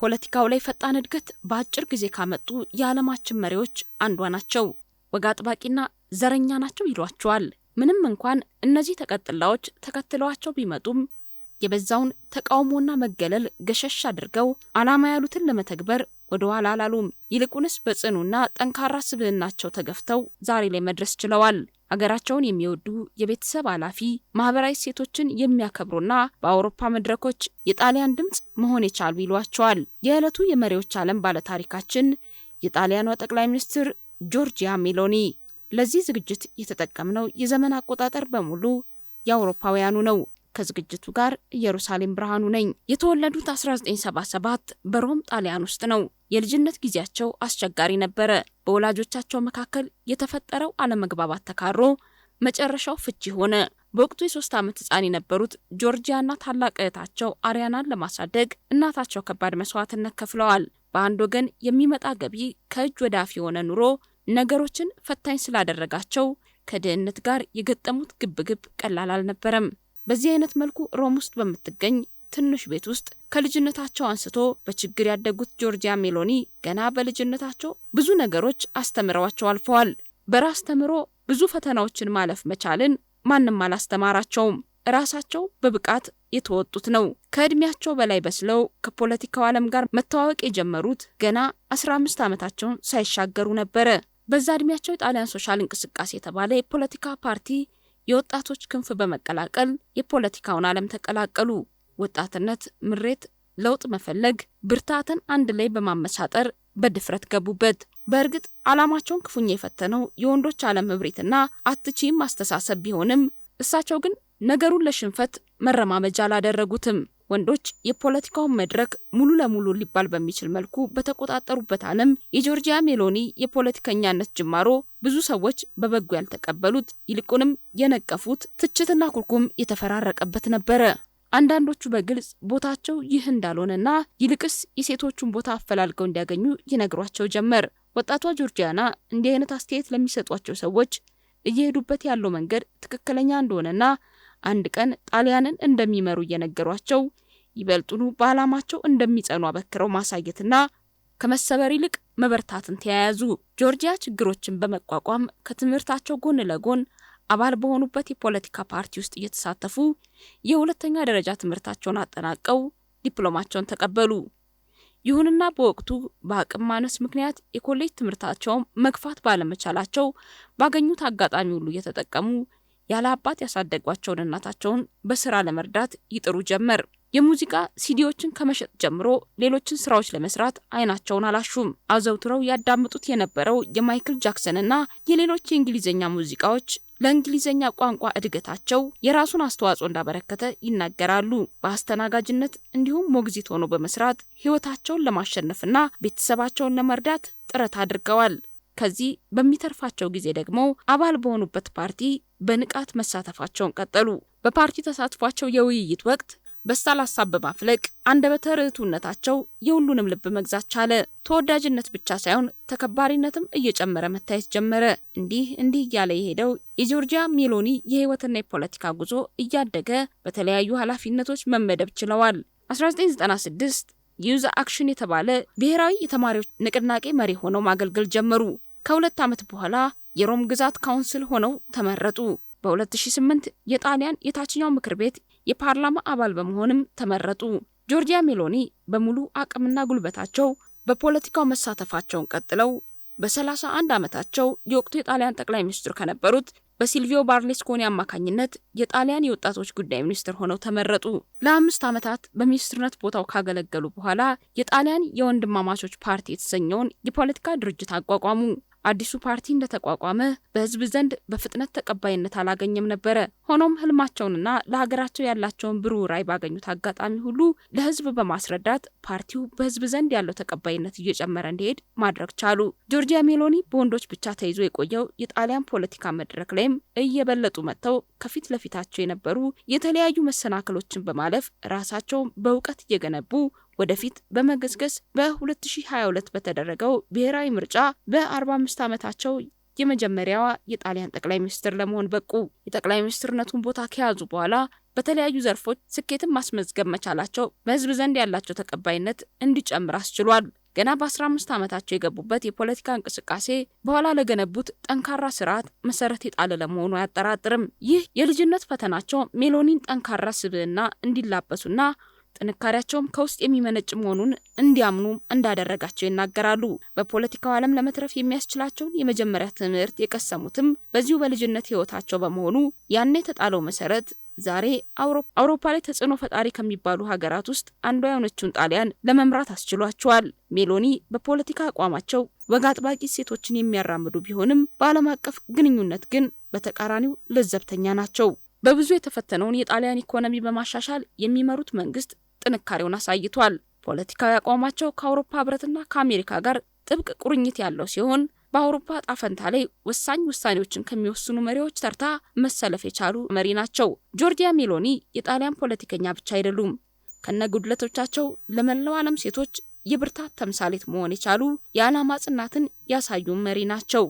ፖለቲካው ላይ ፈጣን እድገት በአጭር ጊዜ ካመጡ የዓለማችን መሪዎች አንዷ ናቸው። ወግ አጥባቂና ዘረኛ ናቸው ይሏቸዋል። ምንም እንኳን እነዚህ ተቀጥላዎች ተከትለዋቸው ቢመጡም የበዛውን ተቃውሞና መገለል ገሸሽ አድርገው ዓላማ ያሉትን ለመተግበር ወደ ኋላ አላሉም። ይልቁንስ በጽኑና ጠንካራ ስብዕናቸው ተገፍተው ዛሬ ላይ መድረስ ችለዋል። አገራቸውን የሚወዱ የቤተሰብ ኃላፊ፣ ማህበራዊ ሴቶችን የሚያከብሩና በአውሮፓ መድረኮች የጣሊያን ድምጽ መሆን የቻሉ ይሏቸዋል። የዕለቱ የመሪዎች ዓለም ባለታሪካችን የጣሊያኗ ጠቅላይ ሚኒስትር ጆርጂያ ሜሎኒ። ለዚህ ዝግጅት የተጠቀምነው የዘመን አቆጣጠር በሙሉ የአውሮፓውያኑ ነው። ከዝግጅቱ ጋር ኢየሩሳሌም ብርሃኑ ነኝ። የተወለዱት 1977 በሮም ጣሊያን ውስጥ ነው። የልጅነት ጊዜያቸው አስቸጋሪ ነበረ። በወላጆቻቸው መካከል የተፈጠረው አለመግባባት ተካሮ መጨረሻው ፍቺ ሆነ። በወቅቱ የ3 ዓመት ሕፃን የነበሩት ጆርጂያና ታላቅ እህታቸው አሪያናን ለማሳደግ እናታቸው ከባድ መስዋዕትነት ከፍለዋል። በአንድ ወገን የሚመጣ ገቢ ከእጅ ወደ አፍ የሆነ ኑሮ ነገሮችን ፈታኝ ስላደረጋቸው ከድህነት ጋር የገጠሙት ግብግብ ቀላል አልነበረም። በዚህ አይነት መልኩ ሮም ውስጥ በምትገኝ ትንሽ ቤት ውስጥ ከልጅነታቸው አንስቶ በችግር ያደጉት ጆርጂያ ሜሎኒ ገና በልጅነታቸው ብዙ ነገሮች አስተምረዋቸው አልፈዋል። በራስ ተምሮ ብዙ ፈተናዎችን ማለፍ መቻልን ማንም አላስተማራቸውም። ራሳቸው በብቃት የተወጡት ነው። ከእድሜያቸው በላይ በስለው ከፖለቲካው ዓለም ጋር መተዋወቅ የጀመሩት ገና 15 ዓመታቸውን ሳይሻገሩ ነበረ። በዛ እድሜያቸው የጣሊያን ሶሻል እንቅስቃሴ የተባለ የፖለቲካ ፓርቲ የወጣቶች ክንፍ በመቀላቀል የፖለቲካውን ዓለም ተቀላቀሉ። ወጣትነት፣ ምሬት፣ ለውጥ መፈለግ፣ ብርታትን አንድ ላይ በማመሳጠር በድፍረት ገቡበት። በእርግጥ ዓላማቸውን ክፉኛ የፈተነው የወንዶች ዓለም እብሪትና አትቺም አስተሳሰብ ቢሆንም እሳቸው ግን ነገሩን ለሽንፈት መረማመጃ አላደረጉትም። ወንዶች የፖለቲካውን መድረክ ሙሉ ለሙሉ ሊባል በሚችል መልኩ በተቆጣጠሩበት ዓለም የጆርጂያ ሜሎኒ የፖለቲከኛነት ጅማሮ ብዙ ሰዎች በበጎ ያልተቀበሉት፣ ይልቁንም የነቀፉት፣ ትችትና ኩርኩም የተፈራረቀበት ነበረ። አንዳንዶቹ በግልጽ ቦታቸው ይህ እንዳልሆነና ይልቅስ የሴቶቹን ቦታ አፈላልገው እንዲያገኙ ይነግሯቸው ጀመር። ወጣቷ ጆርጂያና እንዲህ አይነት አስተያየት ለሚሰጧቸው ሰዎች እየሄዱበት ያለው መንገድ ትክክለኛ እንደሆነና አንድ ቀን ጣሊያንን እንደሚመሩ እየነገሯቸው ይበልጡኑ በዓላማቸው እንደሚጸኑ አበክረው ማሳየትና ከመሰበር ይልቅ መበርታትን ተያያዙ። ጆርጂያ ችግሮችን በመቋቋም ከትምህርታቸው ጎን ለጎን አባል በሆኑበት የፖለቲካ ፓርቲ ውስጥ እየተሳተፉ የሁለተኛ ደረጃ ትምህርታቸውን አጠናቀው ዲፕሎማቸውን ተቀበሉ። ይሁንና በወቅቱ በአቅም ማነስ ምክንያት የኮሌጅ ትምህርታቸውን መግፋት ባለመቻላቸው ባገኙት አጋጣሚ ሁሉ እየተጠቀሙ ያለ አባት ያሳደጓቸውን እናታቸውን በስራ ለመርዳት ይጥሩ ጀመር። የሙዚቃ ሲዲዎችን ከመሸጥ ጀምሮ ሌሎችን ስራዎች ለመስራት አይናቸውን አላሹም። አዘውትረው ያዳምጡት የነበረው የማይክል ጃክሰንና የሌሎች የእንግሊዝኛ ሙዚቃዎች ለእንግሊዝኛ ቋንቋ እድገታቸው የራሱን አስተዋጽኦ እንዳበረከተ ይናገራሉ። በአስተናጋጅነት እንዲሁም ሞግዚት ሆኖ በመስራት ህይወታቸውን ለማሸነፍና ቤተሰባቸውን ለመርዳት ጥረት አድርገዋል። ከዚህ በሚተርፋቸው ጊዜ ደግሞ አባል በሆኑበት ፓርቲ በንቃት መሳተፋቸውን ቀጠሉ። በፓርቲ ተሳትፏቸው የውይይት ወቅት በሳል ሀሳብ በማፍለቅ አንደበተ ርቱዕነታቸው የሁሉንም ልብ መግዛት ቻለ። ተወዳጅነት ብቻ ሳይሆን ተከባሪነትም እየጨመረ መታየት ጀመረ። እንዲህ እያለ የሄደው የጆርጂያ ሜሎኒ የህይወትና የፖለቲካ ጉዞ እያደገ በተለያዩ ኃላፊነቶች መመደብ ችለዋል። 1996 ዩዝ አክሽን የተባለ ብሔራዊ የተማሪዎች ንቅናቄ መሪ ሆነው ማገልገል ጀመሩ። ከ2 ዓመት በኋላ የሮም ግዛት ካውንስል ሆነው ተመረጡ። በ2008 የጣሊያን የታችኛው ምክር ቤት የፓርላማ አባል በመሆንም ተመረጡ። ጆርጂያ ሜሎኒ በሙሉ አቅምና ጉልበታቸው በፖለቲካው መሳተፋቸውን ቀጥለው በ31 ዓመታቸው የወቅቱ የጣሊያን ጠቅላይ ሚኒስትር ከነበሩት በሲልቪዮ በርሉስኮኒ አማካኝነት የጣሊያን የወጣቶች ጉዳይ ሚኒስትር ሆነው ተመረጡ። ለ5 ዓመታት በሚኒስትርነት ቦታው ካገለገሉ በኋላ የጣሊያን የወንድማማቾች ፓርቲ የተሰኘውን የፖለቲካ ድርጅት አቋቋሙ። አዲሱ ፓርቲ እንደተቋቋመ በህዝብ ዘንድ በፍጥነት ተቀባይነት አላገኘም ነበረ። ሆኖም ህልማቸውንና ለሀገራቸው ያላቸውን ብሩህ ራዕይ ባገኙት አጋጣሚ ሁሉ ለህዝብ በማስረዳት ፓርቲው በህዝብ ዘንድ ያለው ተቀባይነት እየጨመረ እንዲሄድ ማድረግ ቻሉ። ጆርጂያ ሜሎኒ በወንዶች ብቻ ተይዞ የቆየው የጣሊያን ፖለቲካ መድረክ ላይም እየበለጡ መጥተው ከፊት ለፊታቸው የነበሩ የተለያዩ መሰናክሎችን በማለፍ ራሳቸውን በእውቀት እየገነቡ ወደፊት በመገስገስ በ2022 በተደረገው ብሔራዊ ምርጫ በ45 ዓመታቸው የመጀመሪያዋ የጣሊያን ጠቅላይ ሚኒስትር ለመሆን በቁ። የጠቅላይ ሚኒስትርነቱን ቦታ ከያዙ በኋላ በተለያዩ ዘርፎች ስኬትን ማስመዝገብ መቻላቸው በህዝብ ዘንድ ያላቸው ተቀባይነት እንዲጨምር አስችሏል። ገና በ15 ዓመታቸው የገቡበት የፖለቲካ እንቅስቃሴ በኋላ ለገነቡት ጠንካራ ስርዓት መሰረት የጣለ ለመሆኑ አያጠራጥርም። ይህ የልጅነት ፈተናቸው ሜሎኒን ጠንካራ ስብዕና እንዲላበሱና ጥንካሬያቸውም ከውስጥ የሚመነጭ መሆኑን እንዲያምኑ እንዳደረጋቸው ይናገራሉ። በፖለቲካው ዓለም ለመትረፍ የሚያስችላቸውን የመጀመሪያ ትምህርት የቀሰሙትም በዚሁ በልጅነት ህይወታቸው በመሆኑ ያኔ የተጣለው መሰረት ዛሬ አውሮፓ ላይ ተጽዕኖ ፈጣሪ ከሚባሉ ሀገራት ውስጥ አንዷ የሆነችውን ጣሊያን ለመምራት አስችሏቸዋል። ሜሎኒ በፖለቲካ አቋማቸው ወግ አጥባቂ ሴቶችን የሚያራምዱ ቢሆንም በዓለም አቀፍ ግንኙነት ግን በተቃራኒው ለዘብተኛ ናቸው። በብዙ የተፈተነውን የጣሊያን ኢኮኖሚ በማሻሻል የሚመሩት መንግስት ጥንካሬውን አሳይቷል። ፖለቲካዊ አቋማቸው ከአውሮፓ ህብረትና ከአሜሪካ ጋር ጥብቅ ቁርኝት ያለው ሲሆን በአውሮፓ ጣፈንታ ላይ ወሳኝ ውሳኔዎችን ከሚወስኑ መሪዎች ተርታ መሰለፍ የቻሉ መሪ ናቸው። ጆርጂያ ሜሎኒ የጣሊያን ፖለቲከኛ ብቻ አይደሉም። ከነጉድለቶቻቸው ለመላው ዓለም ሴቶች የብርታት ተምሳሌት መሆን የቻሉ የዓላማ ጽናትን ያሳዩ መሪ ናቸው።